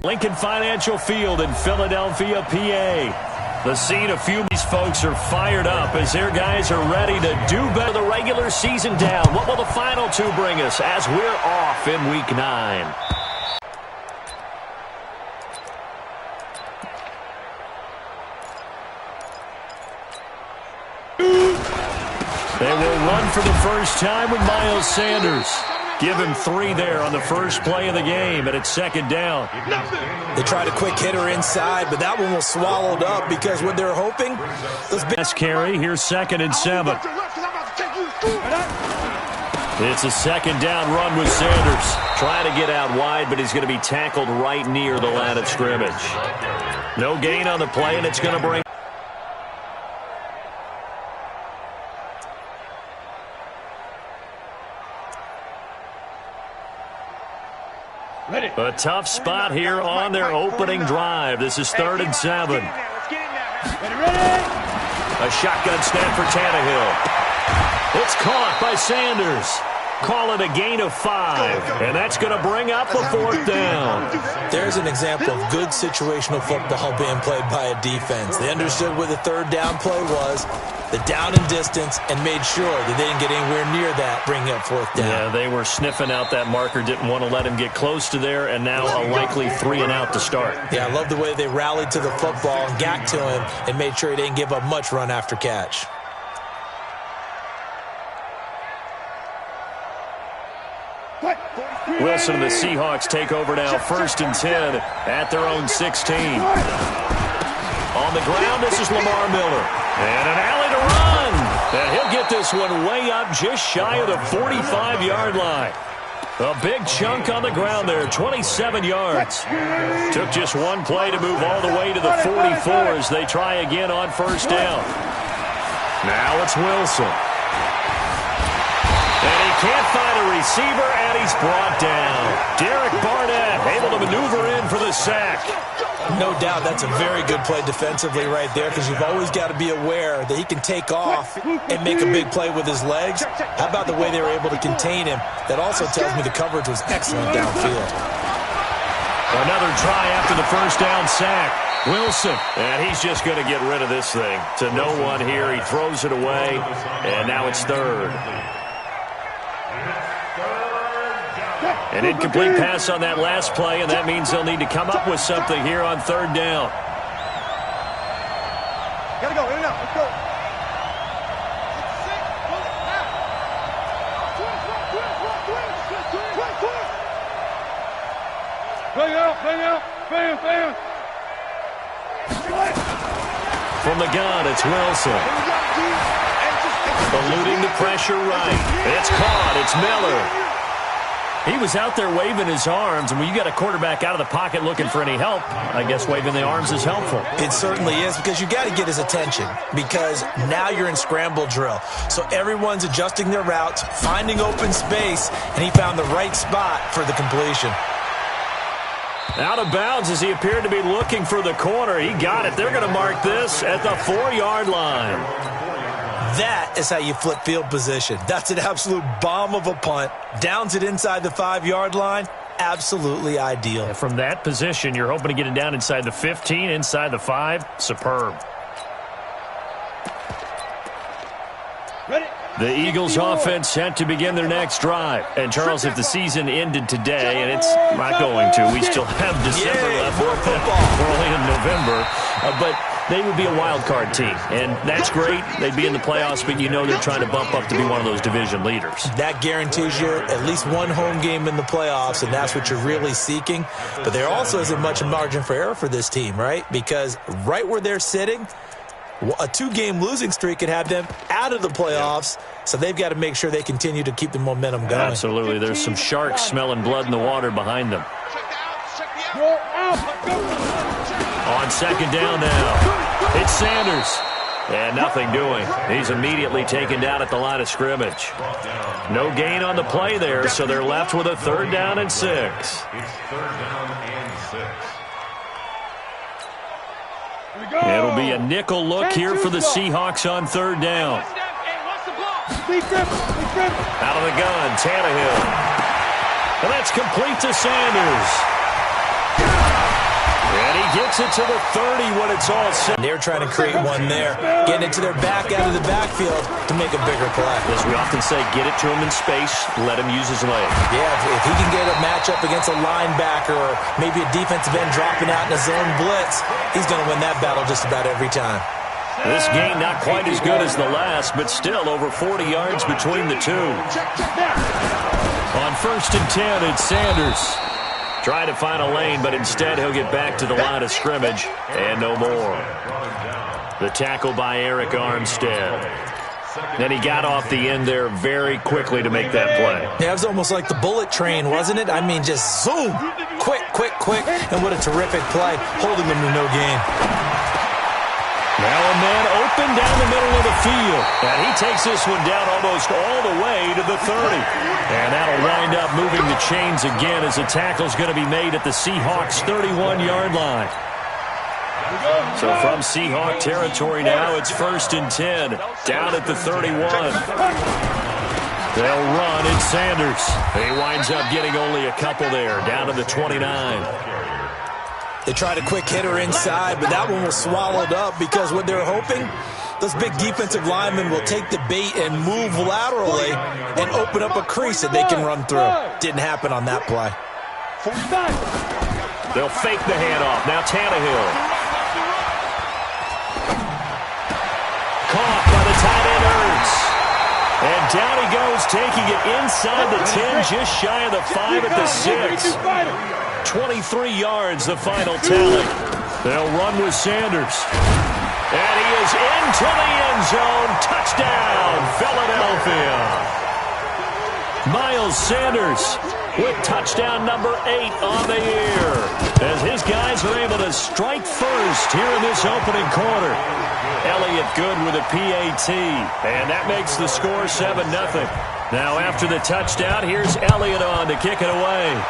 Lincoln Financial Field in Philadelphia, PA. The scene, a few of these folks are fired up as their guys are ready to do better. The regular season down. What will the final two bring us as we're off in Week 9? They will run for the first time with Miles Sanders. Give him 3 there on the first play of the game, and it's second down. They tried a quick hitter inside, but that one was swallowed up because what they're hoping was best carry. Here's 2nd and 7. It's a second down run with Sanders. Trying to get out wide, but he's going to be tackled right near the line of scrimmage. No gain on the play, and it's going to bring. A tough spot here on their opening drive. This is 3rd and 7. A shotgun snap for Tannehill. It's caught by Sanders. Call it a gain of 5, and that's going to bring up a 4th down. There's an example of good situational football being played by a defense. They understood what the 3rd down play was, the down and distance, and made sure that they didn't get anywhere near that, bringing up 4th down. Yeah, they were sniffing out that marker, didn't want to let him get close to there, and now a likely 3 and out to start. Yeah, I love the way they rallied to the football and got to him and made sure he didn't give up much run after catch. Wilson and the Seahawks take over now, 1st and 10 at their own 16. On the ground, this is Lamar Miller. And an alley to run. And he'll get this one way up just shy of the 45-yard line. A big chunk on the ground there, 27 yards. Took just one play to move all the way to the 44 as they try again on 1st down. Now it's Wilson. And he can't find a receiver, and he's brought down. Derek Barnett able to maneuver in for the sack. No doubt that's a very good play defensively right there, because you've always got to be aware that he can take off and make a big play with his legs. How about the way they were able to contain him? That also tells me the coverage was excellent downfield. Another try after the 1st down sack. Wilson, and he's just going to get rid of this thing. To no one here, he throws it away, and now it's 3rd. An incomplete pass on that last play, and that means they'll need to come up with something here on 3rd down. Gotta go, in and out, let's go. From the gun, it's Wilson. Eluding the pressure right. It's caught, it's Miller. He was out there waving his arms, and when you got a quarterback out of the pocket looking for any help, I guess waving the arms is helpful. It certainly is, because you got to get his attention, because now you're in scramble drill. So everyone's adjusting their routes, finding open space, and he found the right spot for the completion. Out of bounds as he appeared to be looking for the corner. He got it. They're going to mark this at the 4-yard line. That is how you flip field position. That's an absolute bomb of a punt. Downs it inside the 5-yard line. Absolutely ideal. And from that position, you're hoping to get it down inside the 15, inside the 5. Superb. Ready? The Eagles offense set to begin their next drive. And, Charles, if the season ended today, and it's not going to, we still have December left. More football. We're only in November. But they would be a wild card team, and that's great. They'd be in the playoffs, but you know they're trying to bump up to be one of those division leaders. That guarantees you at least one home game in the playoffs, and that's what you're really seeking. But there also isn't much margin for error for this team, right? Because right where they're sitting, a 2-game losing streak could have them out of the playoffs, so they've got to make sure they continue to keep the momentum going. Absolutely. There's some sharks smelling blood in the water behind them. On 2nd down now, it's Sanders. And nothing doing. He's immediately taken down at the line of scrimmage. No gain on the play there, so they're left with a 3rd down and 6. It'll be a nickel look here for the Seahawks on 3rd down. Out of the gun, Tannehill. And that's complete to Sanders. And he gets it to the 30 when it's all set. They're trying to create one there, getting it to their back out of the backfield to make a bigger play. As we often say, get it to him in space, let him use his leg. Yeah, if he can get a matchup against a linebacker or maybe a defensive end dropping out in a zone blitz, he's going to win that battle just about every time. This game not quite as good as the last, but still over 40 yards between the two. On 1st and 10, it's Sanders. Trying to find a lane, but instead he'll get back to the line of scrimmage, and no more. The tackle by Eric Armstead. Then he got off the end there very quickly to make that play. Yeah, it was almost like the bullet train, wasn't it? I mean, just zoom, quick, and what a terrific play, holding them to no gain. Now a man open down the middle of the field. And he takes this one down almost all the way to the 30. And that'll wind up moving the chains again as the tackle's going to be made at the Seahawks' 31-yard line. So from Seahawk territory now, it's 1st and 10, down at the 31. They'll run, it's Sanders. He winds up getting only a couple there, down to the 29. They tried a quick hitter inside, but that one was swallowed up because what they're hoping, those big defensive linemen will take the bait and move laterally and open up a crease that they can run through. Didn't happen on that play. They'll fake the handoff. Now Tannehill. Caught by the tight end Ertz. And down he goes, taking it inside the 10, just shy of the 5 at the 6. 23 yards, the final tally. They'll run with Sanders. And he is into the end zone. Touchdown, Philadelphia. Miles Sanders with touchdown number 8 on the year. As his guys are able to strike first here in this opening quarter. Elliott good with a PAT. And that makes the score 7-0. Now after the touchdown, here's Elliott on to kick it away.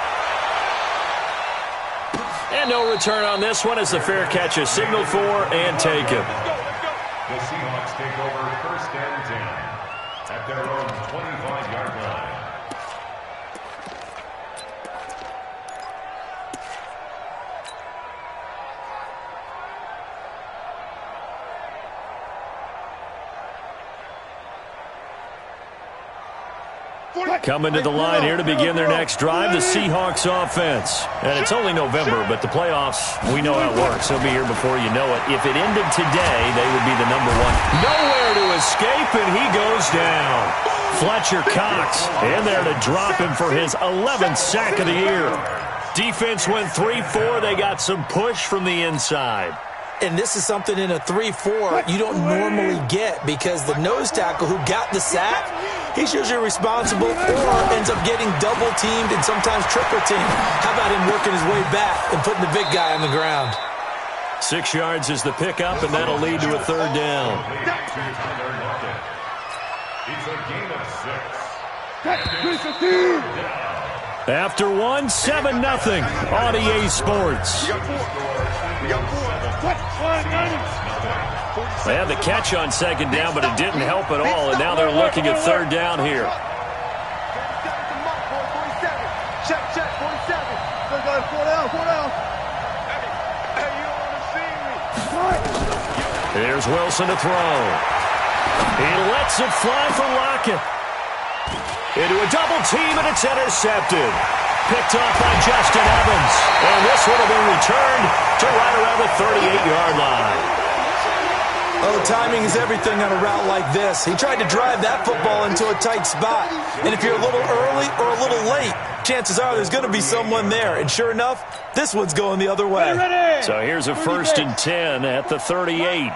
And no return on this one as the fair catch is signaled for and taken. The Seahawks take over 1st and 10 at their own 25-yard line. Coming to the line here to begin their next drive, the Seahawks offense. And it's only November, but the playoffs, we know how it works. They'll be here before you know it. If it ended today, they would be the number 1. Nowhere to escape, and he goes down. Fletcher Cox in there to drop him for his 11th sack of the year. Defense went 3-4. They got some push from the inside. And this is something in a 3-4 you don't normally get because the nose tackle who got the sack, he's usually responsible or ends up getting double-teamed and sometimes triple-teamed. How about him working his way back and putting the big guy on the ground? 6 yards is the pickup, and that'll lead to a 3rd down. It's a gain of 6. After 1, 7-0 on EA Sports. They had the catch on 2nd down, but it didn't help at all, and now they're looking at 3rd down here. Check, 47. Go, 4 down. Hey, you don't want to see me. Here's Wilson to throw. He lets it fly for Lockett. Into a double team, and it's intercepted. Picked off by Justin Evans. And this one will be returned to right around the 38-yard line. Oh, timing is everything on a route like this. He tried to drive that football into a tight spot. And if you're a little early or a little late, chances are there's going to be someone there. And sure enough, this one's going the other way. So here's a 1st and 10 at the 38.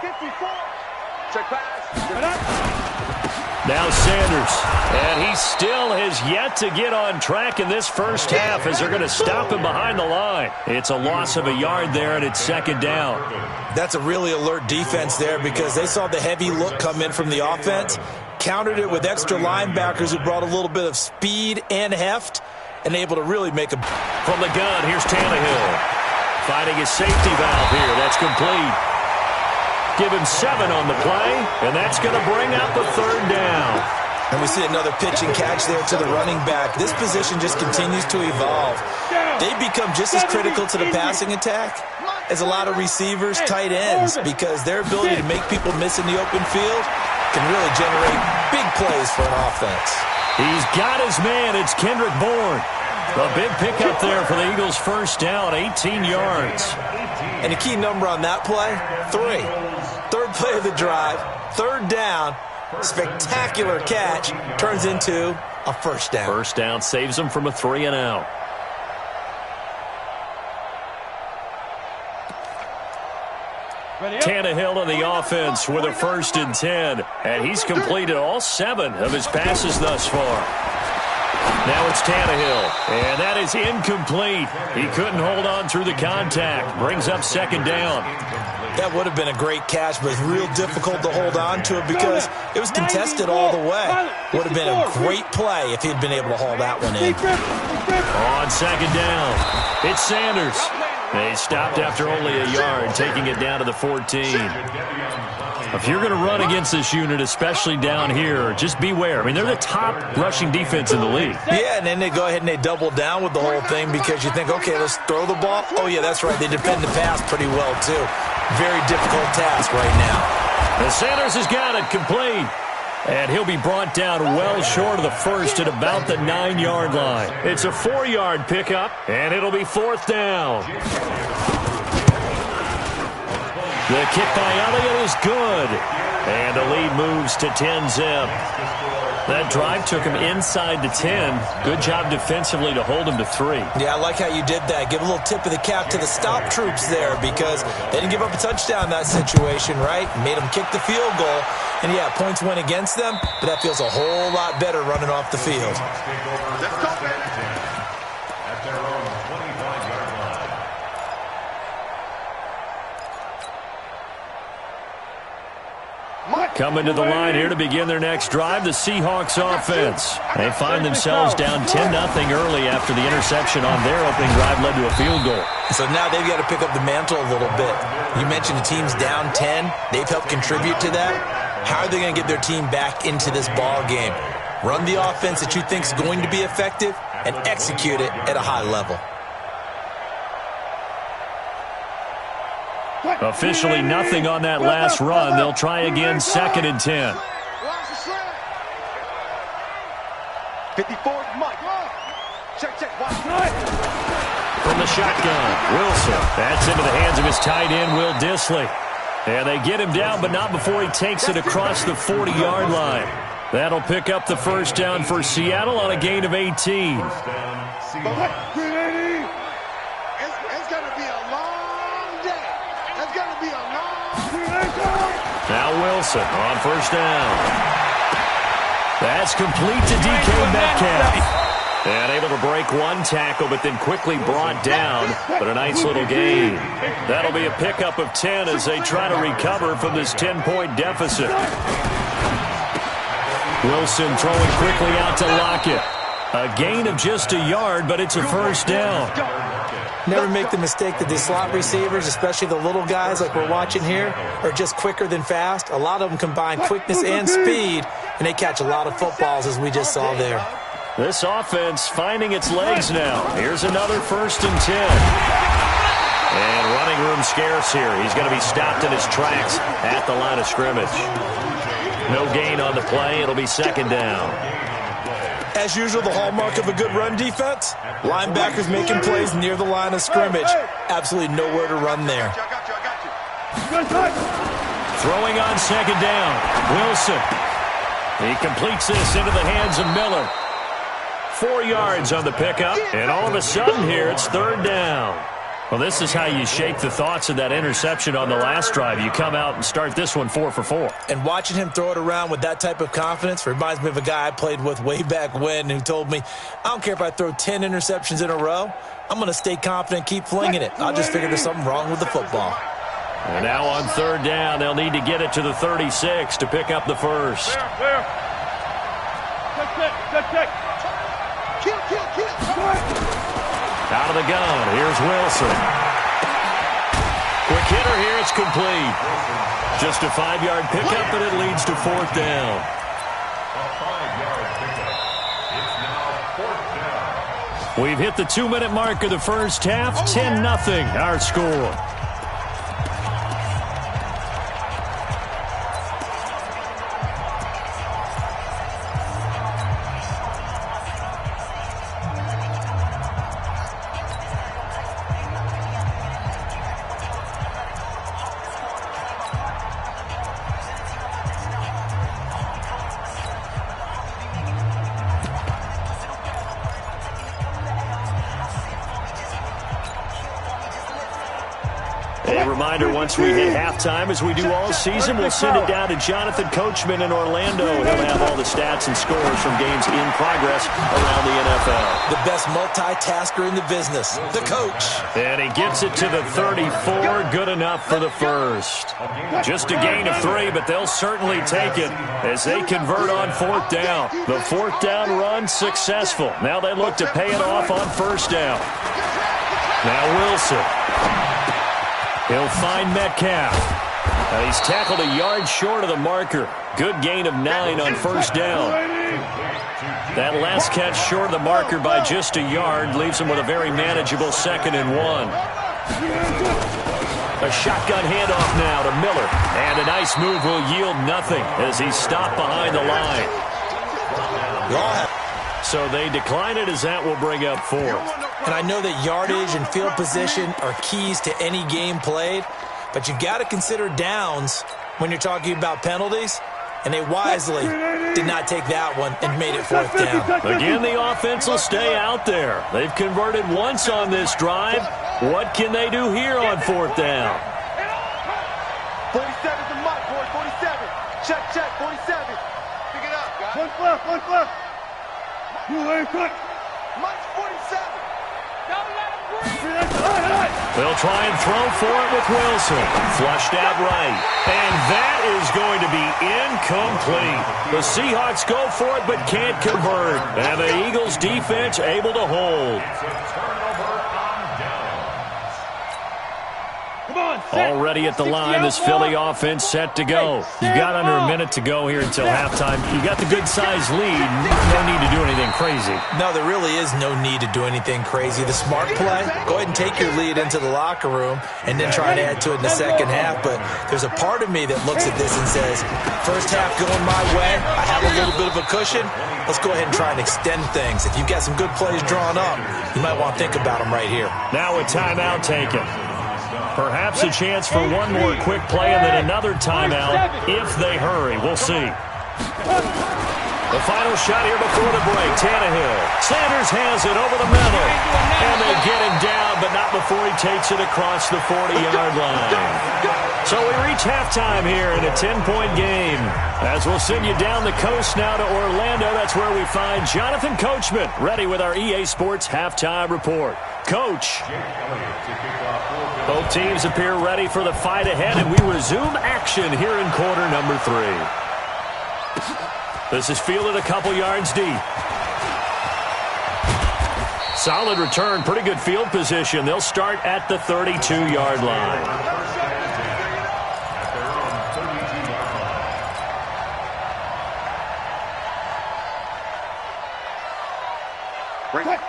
Now Sanders, and he still has yet to get on track in this first half as they're going to stop him behind the line. It's a loss of a yard there, and it's 2nd down. That's a really alert defense there because they saw the heavy look come in from the offense, countered it with extra linebackers who brought a little bit of speed and heft, and able to really make a... From the gun, here's Tannehill. Finding his safety valve here. That's complete. Give him 7 on the play, and that's going to bring up a 3rd down. And we see another pitch and catch there to the running back. This position just continues to evolve. They become just as critical to the passing attack as a lot of receivers, tight ends, because their ability to make people miss in the open field can really generate big plays for an offense. He's got his man. It's Kendrick Bourne. A big pickup there for the Eagles' first down, 18 yards. And the key number on that play, 3. Third play of the drive, third down, spectacular catch, turns into a first down. First down saves them from a 3-and-out. Tannehill on the offense with a 1st and 10. And he's completed all 7 of his passes thus far. Now it's Tannehill. And that is incomplete. He couldn't hold on through the contact. Brings up 2nd down. That would have been a great catch, but it's real difficult to hold on to it because it was contested all the way. Would have been a great play if he'd been able to haul that one in. On 2nd down, it's Sanders. They stopped after only a yard, taking it down to the 14. If you're going to run against this unit, especially down here, just beware. I mean, they're the top rushing defense in the league. Yeah, and then they go ahead and they double down with the whole thing because you think, okay, let's throw the ball. Oh, yeah, that's right. They defend the pass pretty well, too. Very difficult task right now. And Sanders has got it complete. And he'll be brought down well short of the first at about the 9-yard line. It's a 4-yard pickup, and it'll be 4th down. The kick by Elliott is good. And the lead moves to 10-zip. That drive took him inside the 10. Good job defensively to hold him to 3. Yeah, I like how you did that. Give a little tip of the cap to the stop troops there because they didn't give up a touchdown in that situation, right? Made them kick the field goal. And, yeah, points went against them, but that feels a whole lot better running off the field. Let's go, man. At their own 25-yard line. Coming to the line here to begin their next drive, the Seahawks offense. They find themselves down 10-0 early after the interception on their opening drive led to a field goal. So now they've got to pick up the mantle a little bit. You mentioned the team's down 10. They've helped contribute to that. How are they going to get their team back into this ball game? Run the offense that you think is going to be effective and execute it at a high level. Officially nothing on that last run. They'll try again, 2nd and 10. 54, Mike. Check. From the shotgun, Wilson. That's into the hands of his tight end, Will Dissly. And they get him down, but not before he takes it across the 40-yard line. That'll pick up the first down for Seattle on a gain of 18. It's going to be a long day. It's going to be a long Now Wilson on first down. That's complete to DK Metcalf. And able to break one tackle, but then quickly brought down. But a nice little gain. That'll be a pickup of 10 as they try to recover from this 10-point deficit. Wilson throwing quickly out to Lockett. A gain of just a yard, but it's a first down. Never make the mistake that the slot receivers, especially the little guys like we're watching here, are just quicker than fast. A lot of them combine quickness and speed, and they catch a lot of footballs as we just saw there. This offense finding its legs now. Here's another 1st and 10. And running room scarce here. He's going to be stopped in his tracks at the line of scrimmage. No gain on the play. It'll be 2nd down. As usual, the hallmark of a good run defense, linebackers making plays near the line of scrimmage. Absolutely nowhere to run there. Throwing on 2nd down. Wilson. He completes this into the hands of Miller. 4 yards on the pickup, and all of a sudden here, it's 3rd down. Well, this is how you shake the thoughts of that interception on the last drive. You come out and start this one 4 for 4. And watching him throw it around with that type of confidence reminds me of a guy I played with way back when who told me, I don't care if I throw 10 interceptions in a row. I'm going to stay confident, keep flinging it. I'll just figure there's something wrong with the football. And now on 3rd down, they'll need to get it to the 36 to pick up the first. Check. Out of the gun, here's Wilson. Quick hitter here, it's complete. Just a 5-yard pickup, and it leads to 4th down. 5-yard pickup. It's now 4th down. We've hit the 2-minute mark of the first half. 10-0 our score. A reminder, once we hit halftime, as we do all season, we'll send it down to Jonathan Coachman in Orlando. He'll have all the stats and scores from games in progress around the NFL. The best multitasker in the business, the coach. And he gets it to the 34, good enough for the first. Just a gain of 3, but they'll certainly take it as they convert on 4th down. The 4th down run successful. Now they look to pay it off on 1st down. Now Wilson. He'll find Metcalf. He's tackled a yard short of the marker. Good gain of 9 on 1st down. That last catch short of the marker by just a yard leaves him with a very manageable 2nd and 1. A shotgun handoff now to Miller. And a nice move will yield nothing as he's stopped behind the line. So they decline it as that will bring up 4th. And I know that yardage and field position are keys to any game played, but you've got to consider downs when you're talking about penalties, and they wisely did not take that one and made it 4th down. Again, the offense will stay out there. They've converted once on this drive. What can they do here on 4th down? 47's the mark, boys. 47. Check, 47. Pick it up, guys. One left. You ain't cut. Mike's 47. Don't let him breathe. They'll try and throw for it with Wilson. Flushed out right. And that is going to be incomplete. The Seahawks go for it but can't convert. And the Eagles defense able to hold. It's a turnover on downs. Already at the line, this Philly offense set to go. You've got under a minute to go here until halftime. You've got the good-sized lead. No need to do anything crazy. No, there really is no need to do anything crazy. The smart play, go ahead and take your lead into the locker room and then try and add to it in the second half. But there's a part of me that looks at this and says, first half going my way, I have a little bit of a cushion. Let's go ahead and try and extend things. If you've got some good plays drawn up, you might want to think about them right here. Now a timeout taken. Perhaps a chance for one more quick play and then another timeout if they hurry. We'll see. The final shot here before the break. Tannehill. Sanders has it over the middle. And they get him down, but not before he takes it across the 40-yard line. So we reach halftime here in a 10-point game. As we'll send you down the coast now to Orlando, that's where we find Jonathan Coachman, ready with our EA Sports Halftime Report. Coach. Both teams appear ready for the fight ahead, and we resume action here in quarter number 3. This is fielded a couple yards deep. Solid return, pretty good field position. They'll start at the 32-yard line.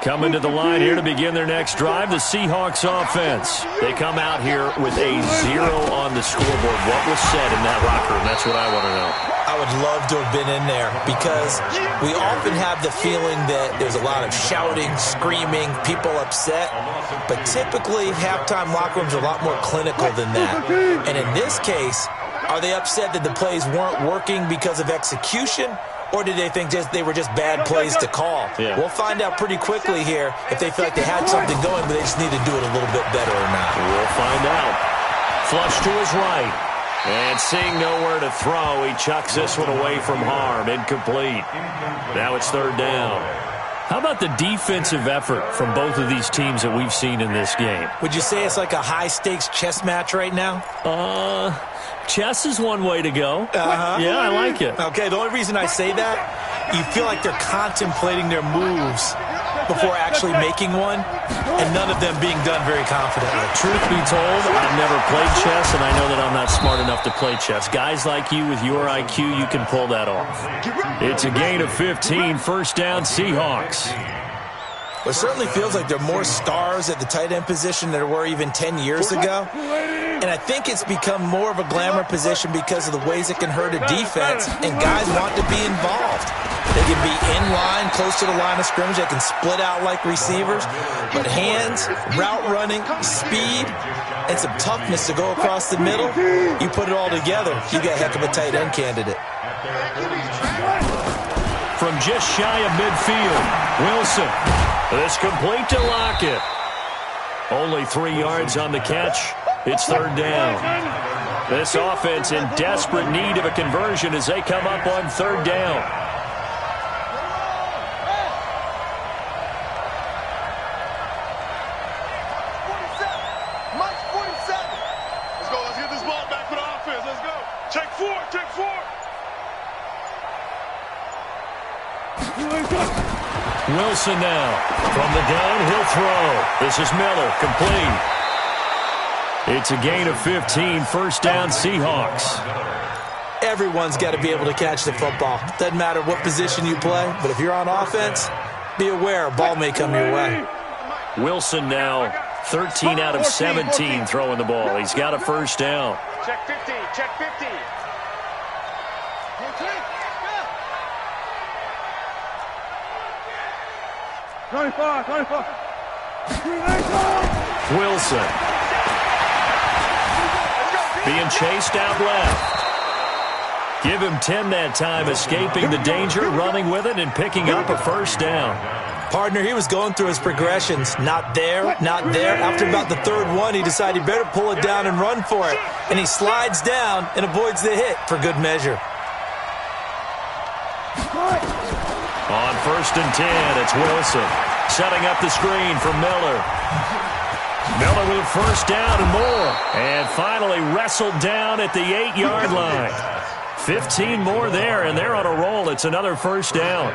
Coming to the line here to begin their next drive, the Seahawks offense. They come out here with a 0 on the scoreboard. What was said in that locker room? That's what I want to know. I would love to have been in there because we often have the feeling that there's a lot of shouting, screaming, people upset. But typically, halftime locker rooms are a lot more clinical than that. And in this case, are they upset that the plays weren't working because of execution? Or did they think they were just bad plays to call? Yeah. We'll find out pretty quickly here if they feel like they had something going, but they just need to do it a little bit better or not. We'll find out. Flush to his right. And seeing nowhere to throw, he chucks this one away from harm. Incomplete. Now it's 3rd down. How about the defensive effort from both of these teams that we've seen in this game? Would you say it's like a high-stakes chess match right now? Chess is one way to go. Yeah, I like it. Okay, the only reason I say that you feel like they're contemplating their moves before actually making one, and none of them being done very confidently. Truth be told, I've never played chess, and I know that I'm not smart enough to play chess. Guys like you with your IQ, you can pull that off. It's a gain of 15, first down Seahawks. It certainly feels like there are more stars at the tight end position than there were even 10 years ago. And I think it's become more of a glamour position because of the ways it can hurt a defense, and guys want to be involved. They can be in line, close to the line of scrimmage. They can split out like receivers. But hands, route running, speed, and some toughness to go across the middle, you put it all together, you got a heck of a tight end candidate. From just shy of midfield, Wilson. This complete to Lockett. Only 3 yards on the catch. It's third down. This offense in desperate need of a conversion as they come up on third down. Let's go. Let's get this ball back for the offense. Let's go. Check 4. Check 4. Wilson now. From the gun, he'll throw. This is Miller, complete. It's a gain of 15, first down Seahawks. Everyone's got to be able to catch the football. Doesn't matter what position you play, but if you're on offense, be aware a ball may come your way. Wilson now 13 out of 17 throwing the ball. He's got a first down. Check 15. Check 15. 95. Wilson. Being chased out left. Give him 10 that time, escaping the danger, running with it, and picking up a first down. Partner, he was going through his progressions. Not there, not there. After about the third one, he decided he better pull it down and run for it. And he slides down and avoids the hit for good measure. On first and 10, it's Wilson. Setting up the screen for Miller. Miller with a first down and more. And finally wrestled down at the 8-yard line. 15 more there, and they're on a roll. It's another first down.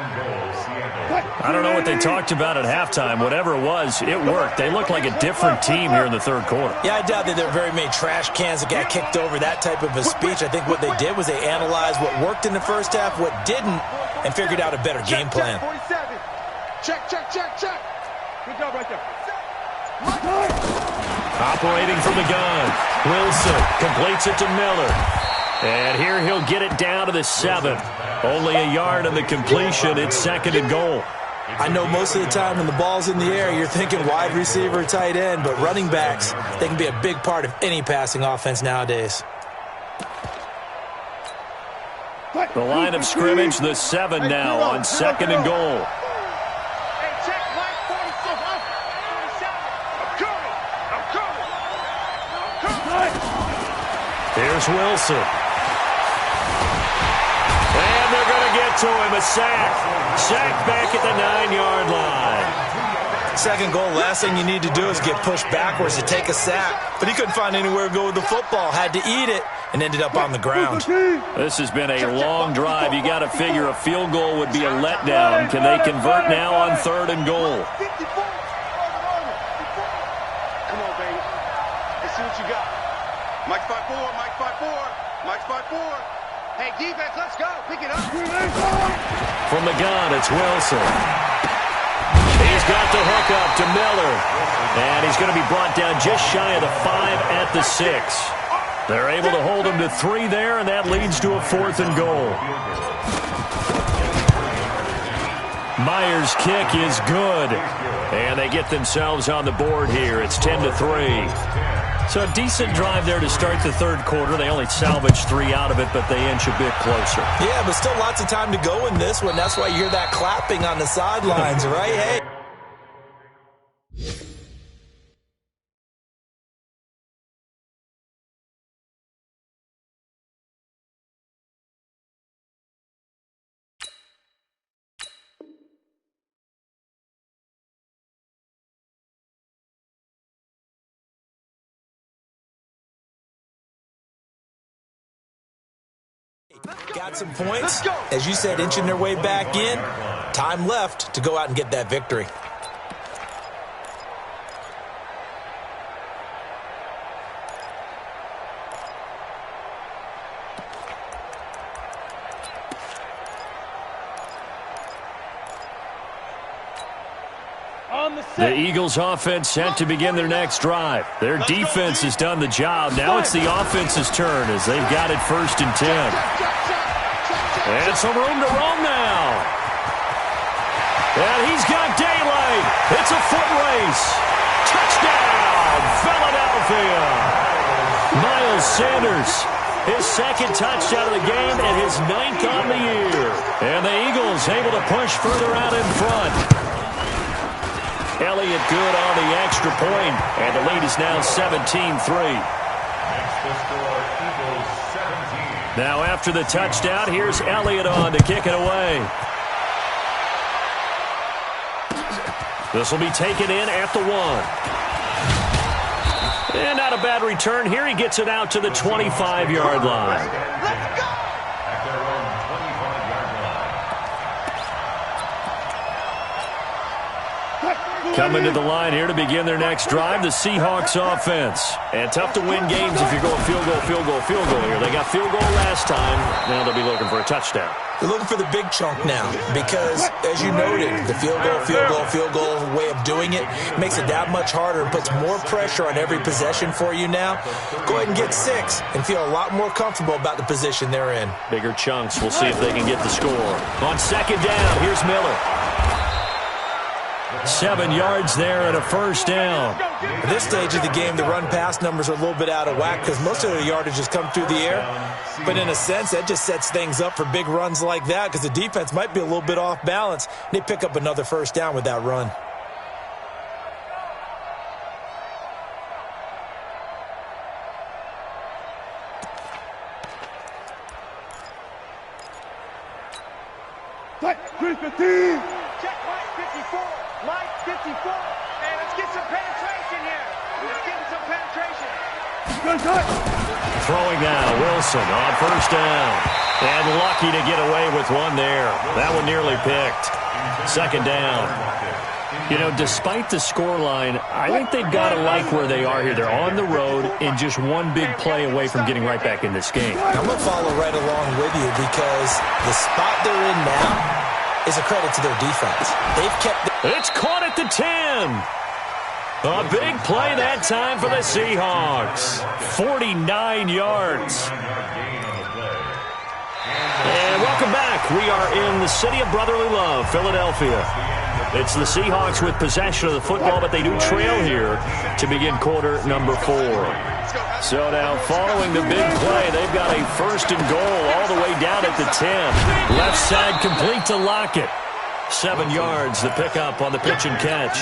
I don't know what they talked about at halftime. Whatever it was, it worked. They look like a different team here in the third quarter. Yeah, I doubt that there were very many trash cans that got kicked over, that type of a speech. I think what they did was they analyzed what worked in the first half, what didn't, and figured out a better game plan. Check. Good job right there. Operating from the gun. Wilson completes it to Miller. And here he'll get it down to the 7. Only a yard on the completion. It's second and goal. I know most of the time when the ball's in the air, you're thinking wide receiver, tight end, but running backs, they can be a big part of any passing offense nowadays. The line of scrimmage, the 7 now on second and goal. Here's Wilson. And they're going to get to him. A sack. Sack back at the 9-yard line. Second goal, last thing you need to do is get pushed backwards to take a sack. But he couldn't find anywhere to go with the football. Had to eat it and ended up on the ground. This has been a long drive. You got to figure a field goal would be a letdown. Can they convert now on third and goal? Come on, baby. Let's see what you got. Mike 5-4. Mike 5-4. Hey, defense, let's go. Pick it up. From the gun, it's Wilson. He's got the hook up to Miller. And he's going to be brought down just shy of the 5 at the 6. They're able to hold him to 3 there, and that leads to a 4th and goal. Myers' kick is good. And they get themselves on the board here. It's 10-3. So a decent drive there to start the third quarter. They only salvaged 3 out of it, but they inch a bit closer. Yeah, but still lots of time to go in this one. That's why you hear that clapping on the sidelines, right? Hey. Got some points. As you said, inching their way back in. Time left to go out and get that victory. The Eagles offense set to begin their next drive. Their defense has done the job. Now it's the offense's turn as they've got it 1st and 10. And some room to roam now. And he's got daylight. It's a foot race. Touchdown, Philadelphia. Miles Sanders, his 2nd touchdown of the game and his 9th on the year. And the Eagles able to push further out in front. Elliott good on the extra point, and the lead is now 17-3. Now after the touchdown, here's Elliott on to kick it away. This will be taken in at the 1. And not a bad return here. He gets it out to the 25-yard line. Let's go! Coming to the line here to begin their next drive, the Seahawks offense. And tough to win games if you're going field goal, field goal, field goal here. They got field goal last time. Now they'll be looking for a touchdown. They're looking for the big chunk now because, as you noted, the field goal, field goal, field goal way of doing it makes it that much harder and puts more pressure on every possession for you now. Go ahead and get 6 and feel a lot more comfortable about the position they're in. Bigger chunks. We'll see if they can get the score. On 2nd down, here's Miller. 7 yards there and a 1st down. At this stage of the game, the run-pass numbers are a little bit out of whack because most of their yardage has come through the air. But in a sense, that just sets things up for big runs like that because the defense might be a little bit off balance. They pick up another 1st down with that run. Check Mike 54. Mike 54. Hey, let's get some penetration here. Let's get some penetration. Throwing now, Wilson on 1st down. And lucky to get away with one there. That one nearly picked. 2nd down. You know, despite the scoreline, I think they've got to like where they are here. They're on the road and just one big play away from getting right back in this game. I'm going to follow right along with you because the spot they're in now is a credit to their defense. They've kept... It's caught at the 10. A big play that time for the Seahawks. 49 yards. And welcome back. We are in the city of brotherly love, Philadelphia. It's the Seahawks with possession of the football, but they do trail here to begin quarter number 4. So now following the big play, they've got a 1st and goal all the way down at the 10. Left side complete to Lockett. 7 yards, the pickup on the pitch and catch.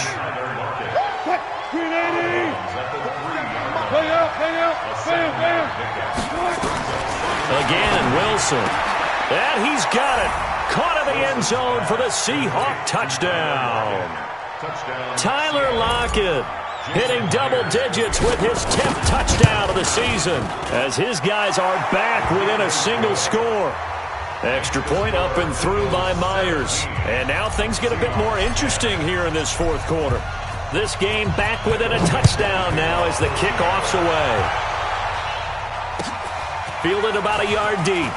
Again, Wilson. And he's got it. Caught in the end zone for the Seahawk touchdown. Tyler Lockett hitting double digits with his 10th touchdown of the season as his guys are back within a single score. Extra point up and through by Myers. And now things get a bit more interesting here in this 4th quarter. This game back within a touchdown now as the kickoff's away. Fielded about a yard deep.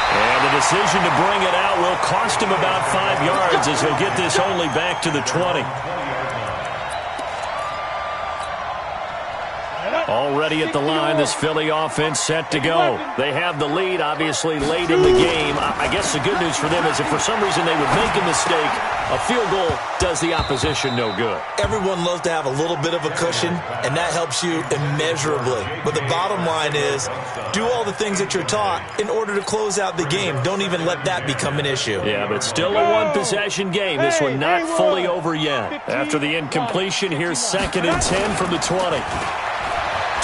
And the decision to bring it out will cost him about 5 yards as he'll get this only back to the 20. Already at the line, this Philly offense set to go. They have the lead, obviously, late in the game. I guess the good news for them is if for some reason they would make a mistake, a field goal does the opposition no good. Everyone loves to have a little bit of a cushion, and that helps you immeasurably. But the bottom line is, do all the things that you're taught in order to close out the game. Don't even let that become an issue. Yeah, but still a one-possession game. This one not fully over yet. After the incompletion, here's 2nd and 10 from the 20.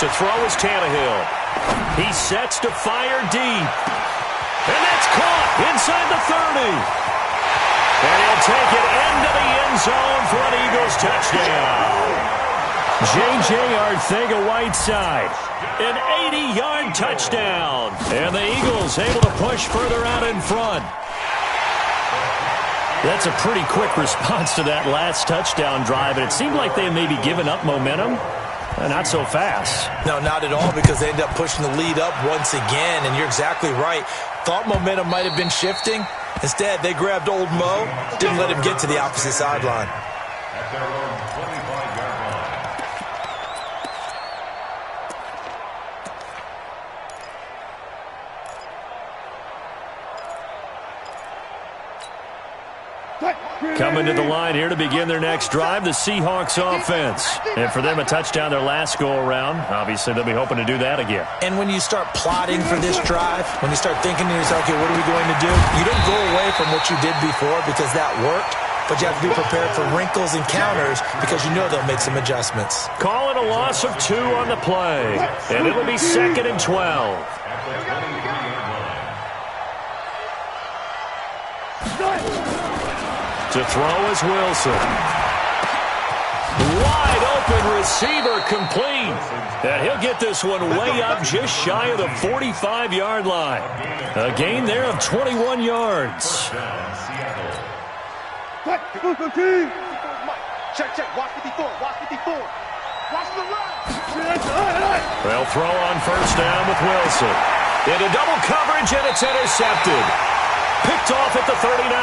To throw is Tannehill. He sets to fire deep. And that's caught inside the 30. And he'll take it into the end zone for an Eagles touchdown. J.J. Arthega-Whiteside. An 80-yard touchdown. And the Eagles able to push further out in front. That's a pretty quick response to that last touchdown drive, and it seemed like they may be giving up momentum. Not so fast. No, not at all, because they ended up pushing the lead up once again, and you're exactly right. Thought momentum might have been shifting. Instead, they grabbed old Mo, didn't let him get to the opposite sideline. At their own 25-yard line. Coming to the line here to begin their next drive, the Seahawks offense. And for them, a touchdown their last go-around. Obviously, they'll be hoping to do that again. And when you start plotting for this drive, when you start thinking to yourself, okay, what are we going to do? You don't go away from what you did before because that worked, but you have to be prepared for wrinkles and counters because you know they'll make some adjustments. Calling a loss of 2 on the play. And it'll be 2nd and 12. At the 23-yard line. To throw is Wilson. Wide open receiver complete. And he'll get this one way up just shy of the 45-yard line. A gain there of 21 yards. Check. Watch 54. Watch 54. Watch the run. They'll throw on first down with Wilson. Into double coverage, and it's intercepted. Picked off at the 39.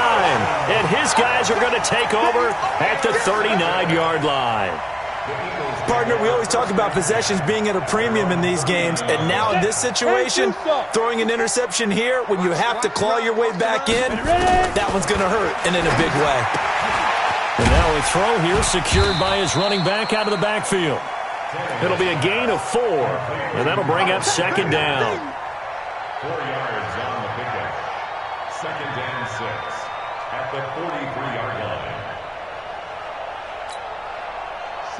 And his guys are going to take over at the 39-yard line. Partner, we always talk about possessions being at a premium in these games, and now in this situation, throwing an interception here when you have to claw your way back in, that one's going to hurt, and in a big way. And now a throw here secured by his running back out of the backfield. It'll be a gain of 4, and that'll bring up 2nd down. 4 yards on the pickup. 2nd and 6 at the 43-yard line.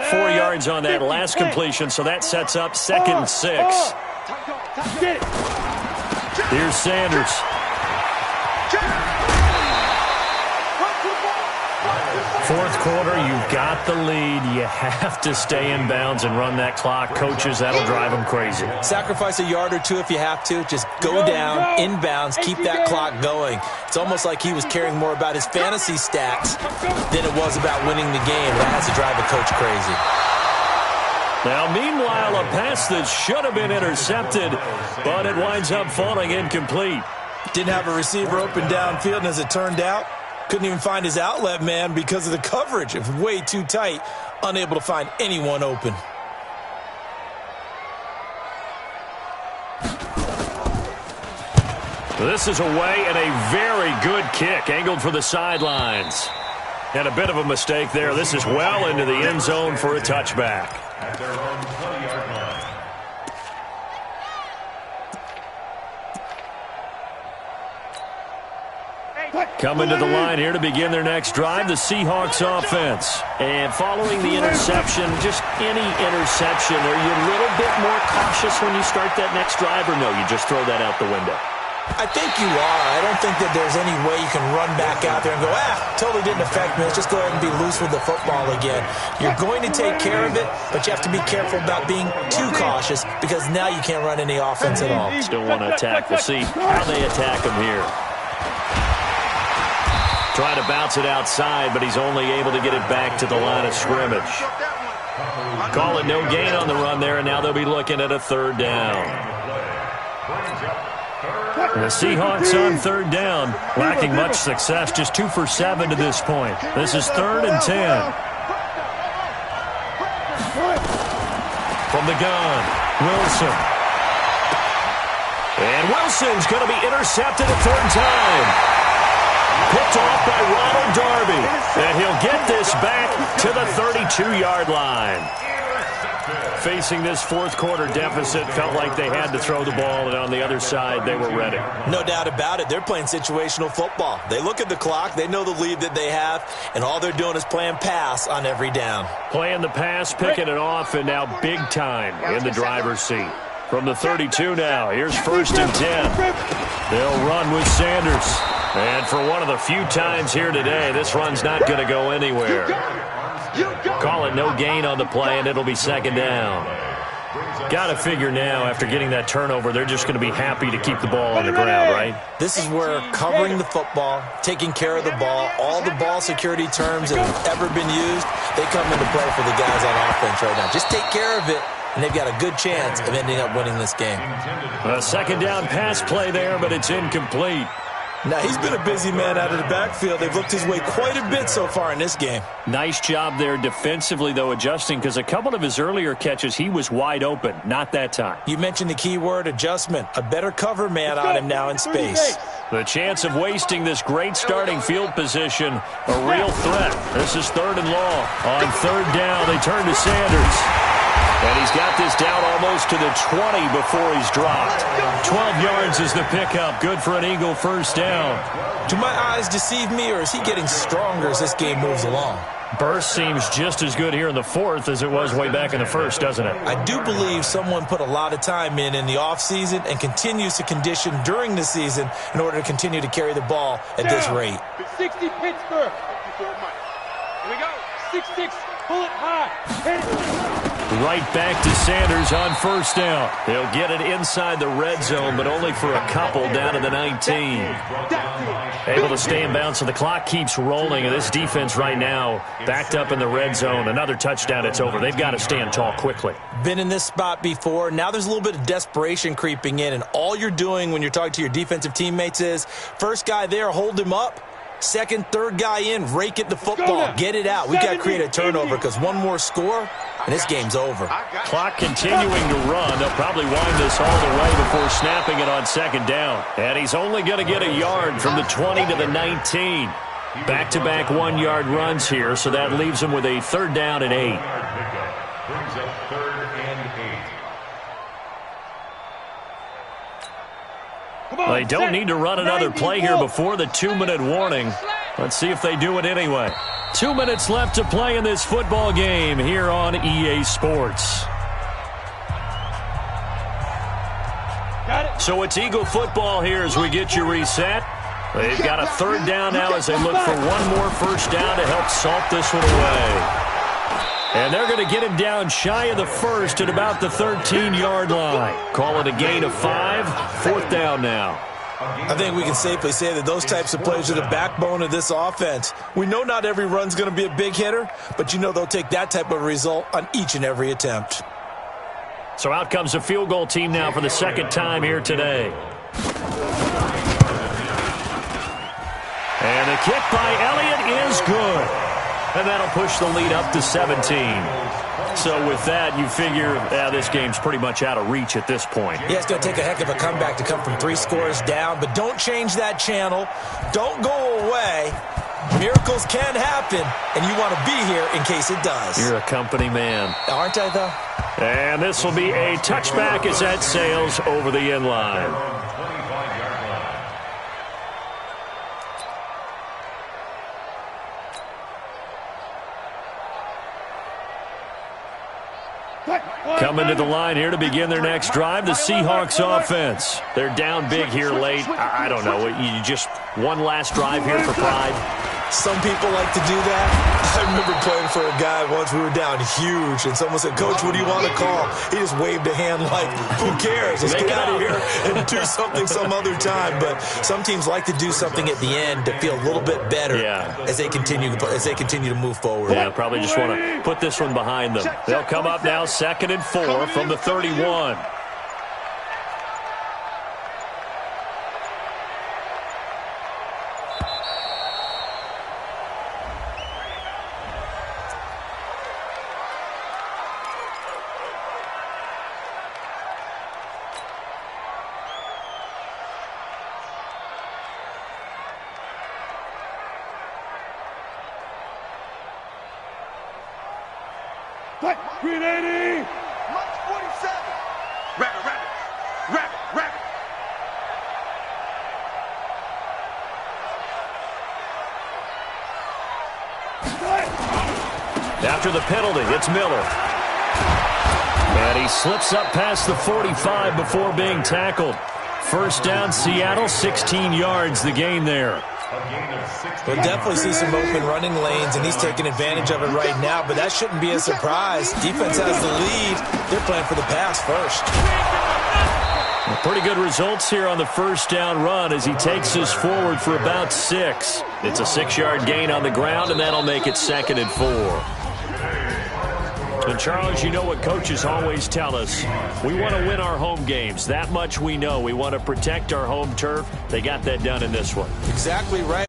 4 yards on that last completion, so that sets up 2nd and 6. Here's Sanders. Fourth quarter, you've got the lead. You have to stay in bounds and run that clock. Coaches, that'll drive them crazy. Sacrifice a yard or two if you have to. Just go down, in bounds, keep that clock going. It's almost like he was caring more about his fantasy stats than it was about winning the game. That has to drive a coach crazy. Now, meanwhile, a pass that should have been intercepted, but it winds up falling incomplete. Didn't have a receiver open downfield, and as it turned out, couldn't even find his outlet man because of the coverage. It was way too tight, unable to find anyone open. This is away and a very good kick, angled for the sidelines. And a bit of a mistake there. This is well into the end zone for a touchback. At their own 20-yard line. Coming to the line here to begin their next drive, the Seahawks offense. And following the interception, just any interception, are you a little bit more cautious when you start that next drive, or no, you just throw that out the window? I think you are. I don't think that there's any way you can run back out there and go, totally didn't affect me. Let's just go ahead and be loose with the football again. You're going to take care of it, but you have to be careful about being too cautious because now you can't run any offense at all. Still want to attack. We'll see how they attack him here. Trying to bounce it outside, but he's only able to get it back to the line of scrimmage. Call it no gain on the run there, and now they'll be looking at a 3rd down. The Seahawks on 3rd down, lacking much success, just 2 for 7 to this point. This is 3rd and 10. From the gun, Wilson. And Wilson's going to be intercepted a 3rd time. Picked off by Ronald Darby. And he'll get this back to the 32-yard line. Facing this fourth quarter deficit, felt like they had to throw the ball, and on the other side, they were ready. No doubt about it. They're playing situational football. They look at the clock, they know the lead that they have, and all they're doing is playing pass on every down. Playing the pass, picking it off, and now big time in the driver's seat. From the 32 now, here's 1st and 10. They'll run with Sanders. And for one of the few times here today, this run's not going to go anywhere. Call it no gain on the play, and it'll be 2nd down. Got to figure now, after getting that turnover, they're just going to be happy to keep the ball on the ground, right? This is where covering the football, taking care of the ball, all the ball security terms that have ever been used, they come into play for the guys on offense right now. Just take care of it, and they've got a good chance of ending up winning this game. A second down pass play there, but it's incomplete. Now, he's been a busy man out of the backfield. They've looked his way quite a bit so far in this game. Nice job there defensively, though, adjusting, because a couple of his earlier catches, he was wide open. Not that time. You mentioned the key word, adjustment. A better cover man on him now in space. The chance of wasting this great starting field position, a real threat. This is 3rd and long. On 3rd down, they turn to Sanders. And he's got this down almost to the 20 before he's dropped. 12 yards is the pickup. Good for an Eagle first down. Do my eyes deceive me, or is he getting stronger as this game moves along? Burst seems just as good here in the 4th as it was way back in the 1st, doesn't it? I do believe someone put a lot of time in the offseason and continues to condition during the season in order to continue to carry the ball at this rate. 60 Pittsburgh. Here we go. 6-6. Pull it high. Right back to Sanders on 1st down. He'll get it inside the red zone, but only for a couple down to the 19. Able to stay in bounds, so the clock keeps rolling. And this defense right now backed up in the red zone. Another touchdown, it's over. They've got to stand tall quickly. Been in this spot before. Now there's a little bit of desperation creeping in, and all you're doing when you're talking to your defensive teammates is, first guy there, hold him up. Second, third guy in, rake at the football. Get it out. We've got to create a turnover because one more score, and this game's over. Clock continuing to run. They'll probably wind this all the way before snapping it on 2nd down. And he's only going to get a yard from the 20 to the 19. Back-to-back 1-yard runs here, so that leaves him with a 3rd down and 8. Brings up 3rd and 8. They don't need to run another play here before the 2-minute warning. Let's see if they do it anyway. 2 minutes left to play in this football game here on EA Sports. So it's Eagle football here as we get you reset. They've got a 3rd down now as they look for one more 1st down to help salt this one away. And they're going to get him down shy of the 1st at about the 13-yard line. Call it a gain of 5. 4th down now. I think we can safely say that those types of plays are the backbone of this offense. We know not every run's going to be a big hitter, but you know they'll take that type of result on each and every attempt. So out comes a field goal team now for the 2nd time here today. And the kick by Elliott is good. And that'll push the lead up to 17. So with that, you figure this game's pretty much out of reach at this point. Yeah, it's going to take a heck of a comeback to come from 3 scores down, but don't change that channel. Don't go away. Miracles can happen, and you want to be here in case it does. You're a company man. Aren't I, though? And this will be a touchback as that sails over the end line. Coming to the line here to begin their next drive, the Seahawks offense. They're down big here late. I don't know. You just one last drive here for pride. Some people like to do that. I remember playing for a guy once. We were down huge, and someone said, "Coach, what do you want to call?" He just waved a hand like, "Who cares? Let's get out of here and do something some other time." But some teams like to do something at the end to feel a little bit better as they continue to move forward. Yeah, probably just want to put this one behind them. They'll come up now 2nd and 4 from the 31. Green 80! March 47! Rabbit, rabbit! Rabbit, rabbit! After the penalty, it's Miller. And he slips up past the 45 before being tackled. 1st down, Seattle, 16 yards the gain there. A gain of 16. We'll definitely see some open running lanes, and he's taking advantage of it right now, but that shouldn't be a surprise. Defense has the lead. They're playing for the pass first. Pretty good results here on the first down run as he takes us forward for about 6. It's a 6-yard gain on the ground, and that'll make it 2nd and 4. And Charles, you know what coaches always tell us. We want to win our home games. That much we know. We want to protect our home turf. They got that done in this one. Exactly right.